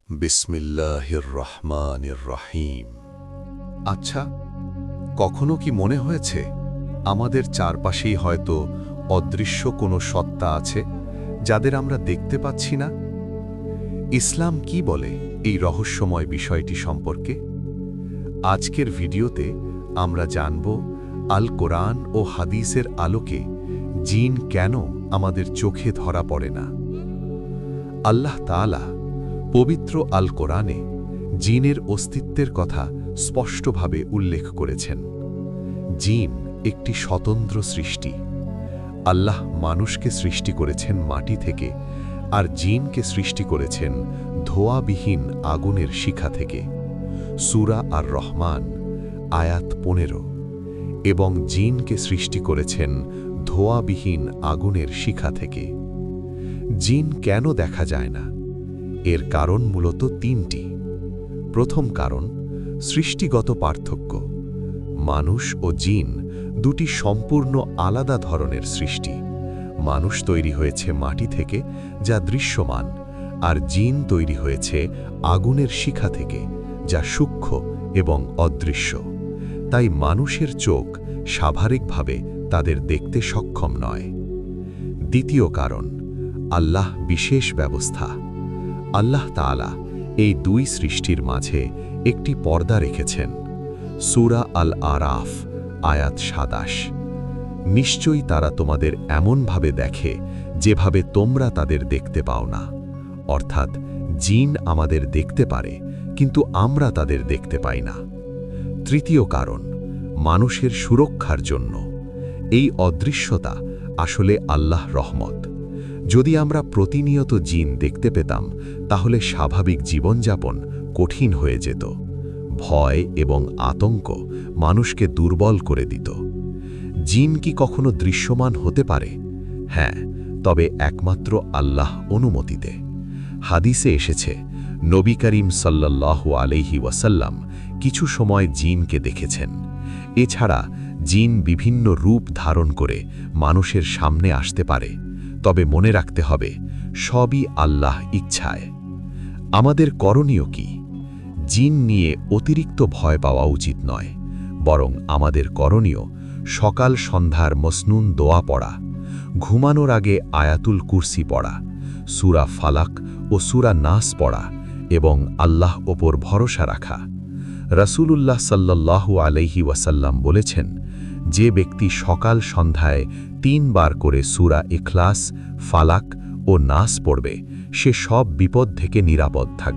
বিসমিল্লাহির রহমানির রহিম। আচ্ছা, কখনো কি মনে হয়েছে আমাদের চারপাশেই হয়তো অদৃশ্য কোনো সত্তা আছে যাদের আমরা দেখতে পাচ্ছি না? ইসলাম কি বলে এই রহস্যময় বিষয়টি সম্পর্কে? আজকের ভিডিওতে আমরা জানব আল কোরআন ও হাদিসের আলোকে জিন কেন আমাদের চোখে ধরা পড়ে না। আল্লাহ তাআলা পবিত্র আল কোরআনে জিনের অস্তিত্বের কথা স্পষ্টভাবে উল্লেখ করেছেন। জিন একটি স্বতন্ত্র সৃষ্টি। আল্লাহ মানুষকে সৃষ্টি করেছেন মাটি থেকে, আর জিনকে সৃষ্টি করেছেন ধোঁয়াবিহীন আগুনের শিখা থেকে। সূরা আর রহমান আয়াত 15। এবং জিনকে সৃষ্টি করেছেন ধোঁয়াবিহীন আগুনের শিখা থেকে। জিন কেন দেখা যায় না? এর কারণ মূলত তিনটি। প্রথম কারণ, সৃষ্টিগত পার্থক্য। মানুষ ও জিন দুটি সম্পূর্ণ আলাদা ধরনের সৃষ্টি। মানুষ তৈরি হয়েছে মাটি থেকে, যা দৃশ্যমান, আর জিন তৈরি হয়েছে আগুনের শিখা থেকে, যা সূক্ষ্ম এবং অদৃশ্য। তাই মানুষের চোখ স্বাভাবিকভাবে তাদের দেখতে সক্ষম নয়। দ্বিতীয় কারণ, আল্লাহ বিশেষ ব্যবস্থা। আল্লাহ তাআলা এই দুই সৃষ্টির মাঝে একটি পর্দা রেখেছেন। সূরা আল আরাফ আয়াত 27। নিশ্চয়ই তারা তোমাদের এমনভাবে দেখে যেভাবে তোমরা তাদের দেখতে পাও না। অর্থাৎ জিন আমাদের দেখতে পারে, কিন্তু আমরা তাদের দেখতে পাই না। তৃতীয় কারণ, মানুষের সুরক্ষার জন্য। এই অদৃশ্যতা আসলে আল্লাহর রহমত। যদি আমরা প্রতিনিয়ত জিন দেখতে পেতাম, তাহলে স্বাভাবিক জীবনযাপন কঠিন হয়ে যেত। ভয় এবং আতঙ্ক মানুষকে দুর্বল করে দিত। জিন কি কখনো দৃশ্যমান হতে পারে? হ্যাঁ, তবে একমাত্র আল্লাহ অনুমতিতে। হাদিসে এসেছে, নবী করিম সাল্লাল্লাহু আলাইহি ওয়াসাল্লাম কিছু সময় জিনকে দেখেছেন। এছাড়া জিন বিভিন্ন রূপ ধারণ করে মানুষের সামনে আসতে পারে। তবে মনে রাখতে হবে, সবই আল্লাহ ইচ্ছায়। আমাদের করণীয় কি? জিন নিয়ে অতিরিক্ত ভয় পাওয়া উচিত নয়, বরং আমাদের করণীয় সকাল সন্ধ্যার মসনুন দোয়া পড়া, ঘুমানোর আগে আয়াতুল কুরসি পড়া, সূরা ফালাক ও সূরা নাস পড়া এবং আল্লাহ ওপর ভরসা রাখা। রাসূলুল্লাহ সাল্লাল্লাহু আলাইহি ওয়াসাল্লাম বলেছেন, যে ব্যক্তি সকাল সন্ধ্যায় 3 বার করে সূরা ইখলাস, ফালাক ও নাস পড়বে, সে সব বিপদ থেকে নিরাপদ থাকবে।